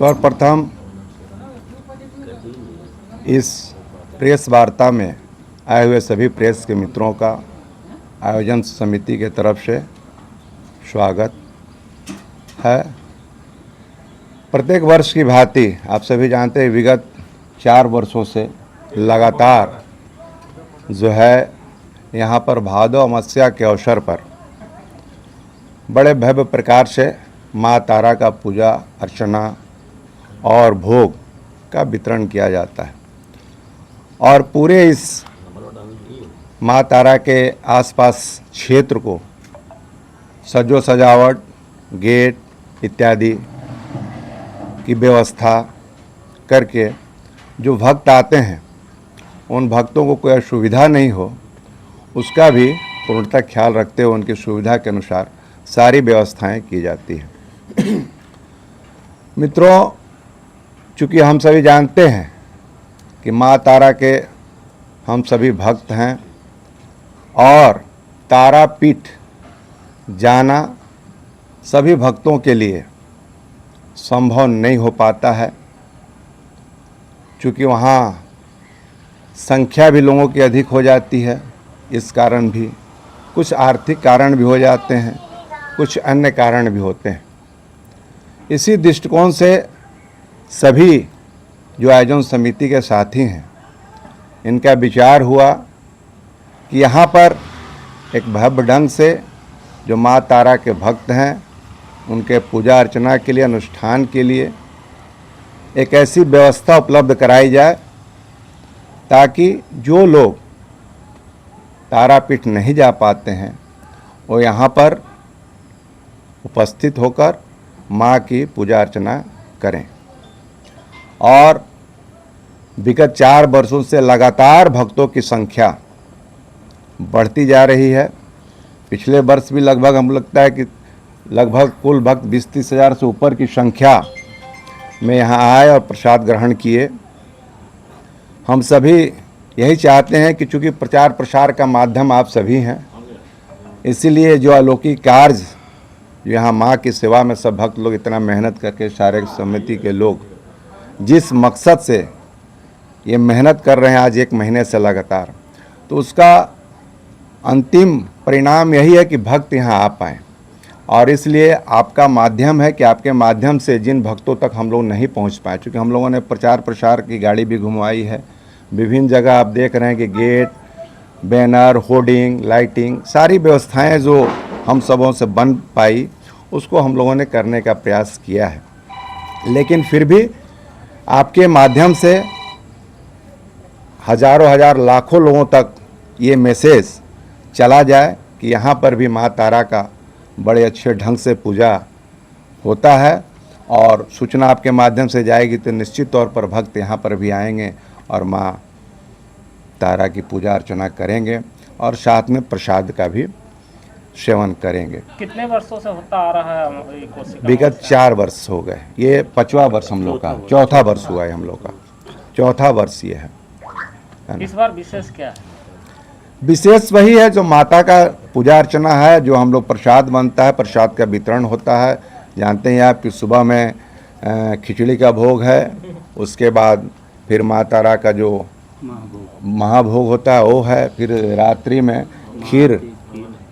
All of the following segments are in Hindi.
सर्वप्रथम इस प्रेस वार्ता में आए हुए सभी प्रेस के मित्रों का आयोजन समिति के तरफ से स्वागत है। प्रत्येक वर्ष की भांति आप सभी जानते हैं विगत 4 वर्षों से लगातार जो है यहाँ पर भादो अमावस्या के अवसर पर बड़े भव्य प्रकार से माँ तारा का पूजा अर्चना और भोग का वितरण किया जाता है और पूरे इस माँ तारा के आसपास क्षेत्र को सजो सजावट, गेट इत्यादि की व्यवस्था करके जो भक्त आते हैं उन भक्तों को कोई असुविधा नहीं हो उसका भी पूर्णतः ख्याल रखते हुए उनकी सुविधा के अनुसार सारी व्यवस्थाएं की जाती हैं। मित्रों, चूँकि हम सभी जानते हैं कि माँ तारा के हम सभी भक्त हैं और तारापीठ जाना सभी भक्तों के लिए संभव नहीं हो पाता है, चूँकि वहाँ संख्या भी लोगों की अधिक हो जाती है। इस कारण भी कुछ आर्थिक कारण भी हो जाते हैं, कुछ अन्य कारण भी होते हैं। इसी दृष्टिकोण से सभी जो आयोजन समिति के साथी हैं इनका विचार हुआ कि यहाँ पर एक भव्य ढंग से जो माँ तारा के भक्त हैं उनके पूजा अर्चना के लिए, अनुष्ठान के लिए एक ऐसी व्यवस्था उपलब्ध कराई जाए ताकि जो लोग तारापीठ नहीं जा पाते हैं वो यहाँ पर उपस्थित होकर माँ की पूजा अर्चना करें। और विगत 4 वर्षों से लगातार भक्तों की संख्या बढ़ती जा रही है। पिछले वर्ष भी लगभग हम लगता है कि लगभग कुल भक्त 20-30 हज़ार से ऊपर की संख्या में यहाँ आए और प्रसाद ग्रहण किए। हम सभी यही चाहते हैं कि चूँकि प्रचार प्रसार का माध्यम आप सभी हैं, इसीलिए जो अलौकिक कार्य जो यहाँ माँ की सेवा में सब भक्त लोग इतना मेहनत करके सारे समिति के लोग जिस मकसद से ये मेहनत कर रहे हैं आज 1 महीने से लगातार, तो उसका अंतिम परिणाम यही है कि भक्त यहाँ आ पाएँ। और इसलिए आपका माध्यम है कि आपके माध्यम से जिन भक्तों तक हम लोग नहीं पहुँच पाए, चूँकि हम लोगों ने प्रचार प्रसार की गाड़ी भी घुमवाई है, विभिन्न जगह आप देख रहे हैं कि गेट, बैनर, होर्डिंग, लाइटिंग सारी व्यवस्थाएं जो हम सबों से बन पाई उसको हम लोगों ने करने का प्रयास किया है। लेकिन फिर भी आपके माध्यम से हजारों हजार लाखों लोगों तक ये मैसेज चला जाए कि यहाँ पर भी माँ तारा का बड़े अच्छे ढंग से पूजा होता है और सूचना आपके माध्यम से जाएगी तो निश्चित तौर पर भक्त यहाँ पर भी आएंगे और माँ तारा की पूजा अर्चना करेंगे और साथ में प्रसाद का भी सेवन करेंगे। कितने वर्षों से होता आ रहा है? विगत 4 वर्ष हो गए, ये 5वां वर्ष हम लोग का, 4था वर्ष हुआ है हम लोग का, 4था वर्ष ये है। इस बार विशेष क्या है? विशेष वही है जो माता का पूजा अर्चना है, जो हम लोग प्रसाद बनता है, प्रसाद का वितरण होता है। जानते हैं आप कि सुबह में खिचड़ी का भोग है, उसके बाद फिर माँ तारा का जो महाभोग होता है वो है, फिर रात्रि में खीर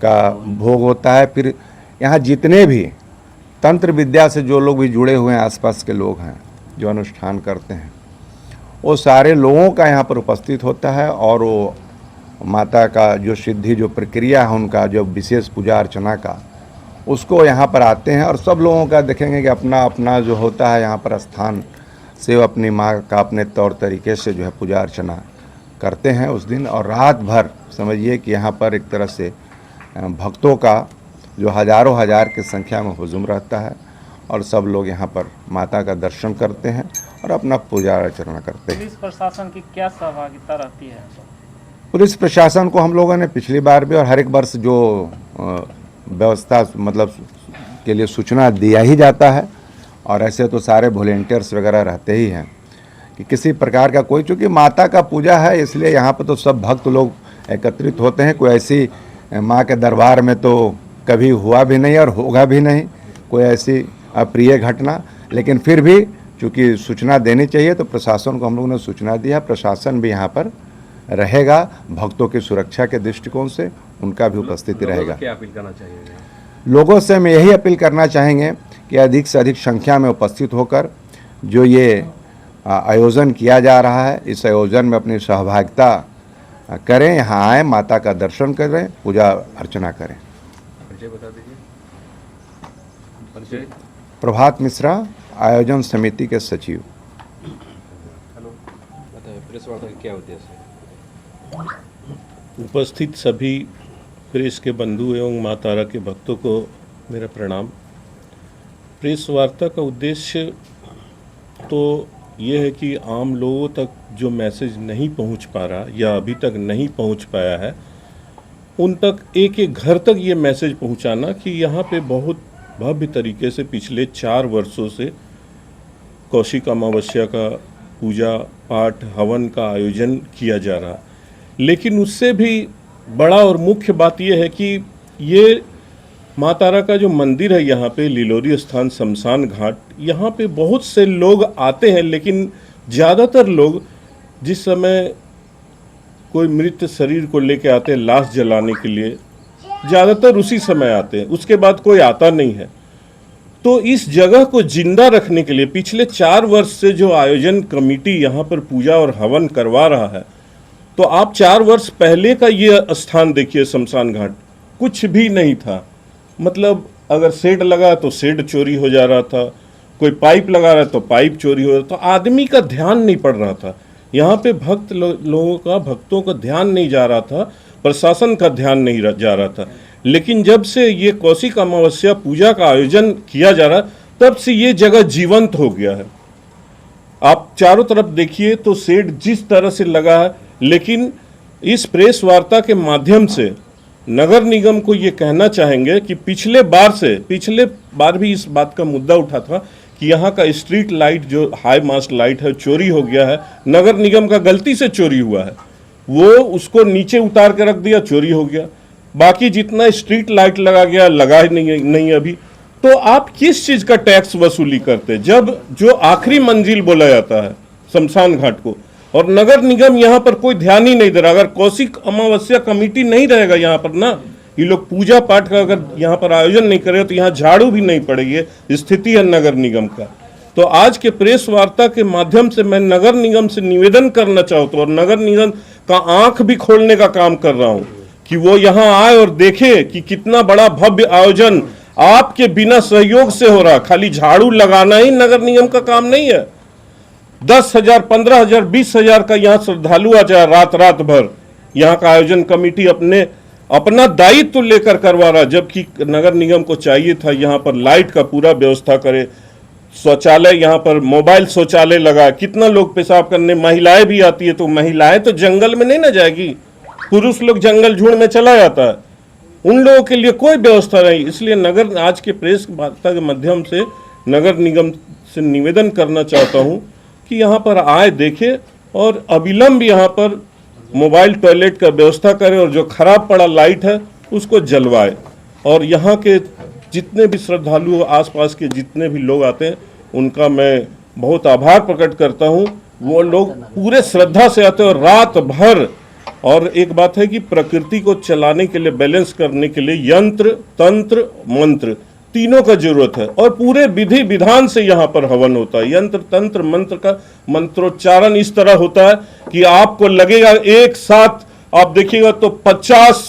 का भोग होता है। फिर यहाँ जितने भी तंत्र विद्या से जो लोग भी जुड़े हुए हैं, आसपास के लोग हैं जो अनुष्ठान करते हैं, वो सारे लोगों का यहाँ पर उपस्थित होता है और वो माता का जो सिद्धि जो प्रक्रिया है उनका जो विशेष पूजा अर्चना का उसको यहाँ पर आते हैं। और सब लोगों का देखेंगे कि अपना अपना जो होता है यहाँ पर स्थान से वो अपनी माँ का अपने तौर तरीके से जो है पूजा अर्चना करते हैं उस दिन। और रात भर समझिए कि यहाँ पर एक तरह से भक्तों का जो हजारों हजार की संख्या में हुजूम रहता है और सब लोग यहाँ पर माता का दर्शन करते हैं और अपना पूजा अर्चना करते हैं। पुलिस प्रशासन की क्या सहभागिता रहती है? पुलिस प्रशासन को हम लोगों ने पिछली बार भी और हर एक वर्ष जो व्यवस्था मतलब के लिए सूचना दिया ही जाता है। और ऐसे तो सारे वॉलेंटियर्स वगैरह रहते ही हैं कि किसी प्रकार का कोई, चूँकि माता का पूजा है इसलिए यहाँ पर तो सब भक्त लोग एकत्रित होते हैं। कोई ऐसी माँ के दरबार में तो कभी हुआ भी नहीं और होगा भी नहीं कोई ऐसी अप्रिय घटना, लेकिन फिर भी चूँकि सूचना देनी चाहिए तो प्रशासन को हम लोगों ने सूचना दिया, प्रशासन भी यहाँ पर रहेगा, भक्तों की सुरक्षा के दृष्टिकोण से उनका भी उपस्थिति रहेगा। क्या अपील करना चाहिए? लोगों से हम यही अपील करना चाहेंगे कि अधिक से अधिक संख्या में उपस्थित होकर जो ये आयोजन किया जा रहा है, इस आयोजन में अपनी सहभागिता करें, यहाँ आएँ, माता का दर्शन करें, पूजा अर्चना करें। परिचय बता दीजिए। परिचय? प्रभात मिश्रा, आयोजन समिति के सचिव। हेलो, बताइए प्रेस वार्ता का क्या उद्देश्य है? उपस्थित सभी प्रेस के बंधु एवं माँ तारा के भक्तों को मेरा प्रणाम। प्रेस वार्ता का उद्देश्य तो ये है कि आम लोगों तक जो मैसेज नहीं पहुंच पा रहा या अभी तक नहीं पहुंच पाया है, उन तक एक एक घर तक ये मैसेज पहुंचाना कि यहाँ पे बहुत भव्य तरीके से पिछले 4 वर्षों से कौशिक अमावस्या का पूजा पाठ हवन का आयोजन किया जा रहा। लेकिन उससे भी बड़ा और मुख्य बात यह है कि ये माँ तारा का जो मंदिर है यहाँ पे लीलोरी स्थान शमशान घाट, यहाँ पे बहुत से लोग आते हैं, लेकिन ज़्यादातर लोग जिस समय कोई मृत शरीर को लेके आते हैं लाश जलाने के लिए, ज़्यादातर उसी समय आते हैं, उसके बाद कोई आता नहीं है। तो इस जगह को जिंदा रखने के लिए पिछले 4 वर्ष से जो आयोजन कमेटी यहाँ पर पूजा और हवन करवा रहा है, तो आप 4 वर्ष पहले का ये स्थान देखिए, शमशान घाट कुछ भी नहीं था। मतलब अगर शेड लगा तो शेड चोरी हो जा रहा था, कोई पाइप लगा रहा तो पाइप चोरी हो रहा था, तो आदमी का ध्यान नहीं पड़ रहा था। यहाँ पे लोगों का, भक्तों का ध्यान नहीं जा रहा था, प्रशासन का ध्यान नहीं जा रहा था। लेकिन जब से ये कौशिक अमावस्या पूजा का आयोजन किया जा रहा, तब से ये जगह जीवंत हो गया है। आप चारों तरफ देखिए तो शेड जिस तरह से लगा है, लेकिन इस प्रेस वार्ता के माध्यम से नगर निगम को ये कहना चाहेंगे कि पिछले बार भी इस बात का मुद्दा उठा था कि यहाँ का स्ट्रीट लाइट जो हाई मास्ट लाइट है चोरी हो गया है, नगर निगम का गलती से चोरी हुआ है, वो उसको नीचे उतार के रख दिया, चोरी हो गया। बाकी जितना स्ट्रीट लाइट लगा गया लगा ही नहीं अभी। तो आप किस चीज़ का टैक्स वसूली करते, जब जो आखिरी मंजिल बोला जाता है शमशान घाट को, और नगर निगम यहाँ पर कोई ध्यान ही नहीं दे रहा। अगर कौशिक अमावस्या कमेटी नहीं रहेगा यहाँ पर ना, ये लोग पूजा पाठ का अगर यहाँ पर आयोजन नहीं करेगा तो यहाँ झाड़ू भी नहीं पड़ेगी, स्थिति है नगर निगम का। तो आज के प्रेस वार्ता के माध्यम से मैं नगर निगम से निवेदन करना चाहता हूँ और नगर निगम का आंख भी खोलने का काम कर रहा हूँ कि वो यहाँ आए और देखे कि कितना बड़ा भव्य आयोजन आपके बिना सहयोग से हो रहा। खाली झाड़ू लगाना ही नगर निगम का काम नहीं है। 10,000, 15,000, 20,000 का यहाँ श्रद्धालु आ जाए रात भर, यहाँ का आयोजन कमेटी अपना दायित्व लेकर करवा रहा, जबकि नगर निगम को चाहिए था यहाँ पर लाइट का पूरा व्यवस्था करे, शौचालय यहाँ पर मोबाइल शौचालय लगा। कितना लोग पेशाब करने, महिलाएं भी आती है, तो महिलाएं तो जंगल में नहीं ना जाएगी, पुरुष लोग जंगल झुंड में चला जाता है, उन लोगों के लिए कोई व्यवस्था नहीं। इसलिए आज के प्रेस वार्ता के माध्यम से नगर निगम से निवेदन करना चाहता हूँ कि यहाँ पर आए, देखे और अविलंब यहाँ पर मोबाइल टॉयलेट का व्यवस्था करें और जो खराब पड़ा लाइट है उसको जलवाए। और यहाँ के जितने भी श्रद्धालु, आसपास के जितने भी लोग आते हैं, उनका मैं बहुत आभार प्रकट करता हूँ। वो लोग पूरे श्रद्धा से आते हैं और रात भर। और एक बात है कि प्रकृति को चलाने के लिए, बैलेंस करने के लिए यंत्र, तंत्र, मंत्र तीनों का जरूरत है और पूरे विधि विधान से यहाँ पर हवन होता है। यंत्र, तंत्र, मंत्र का मंत्रोच्चारण इस तरह होता है कि आपको लगेगा एक साथ आप देखिएगा तो 50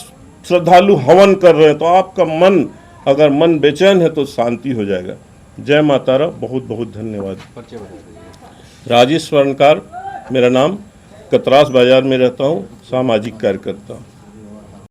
श्रद्धालु हवन कर रहे हैं, तो आपका मन, अगर मन बेचैन है तो शांति हो जाएगा। जय माता तारा, बहुत बहुत धन्यवाद। परिचय बता दीजिए। राजेश स्वर्णकार मेरा नाम, कतरास बाजार में रहता हूँ, सामाजिक कार्यकर्ता।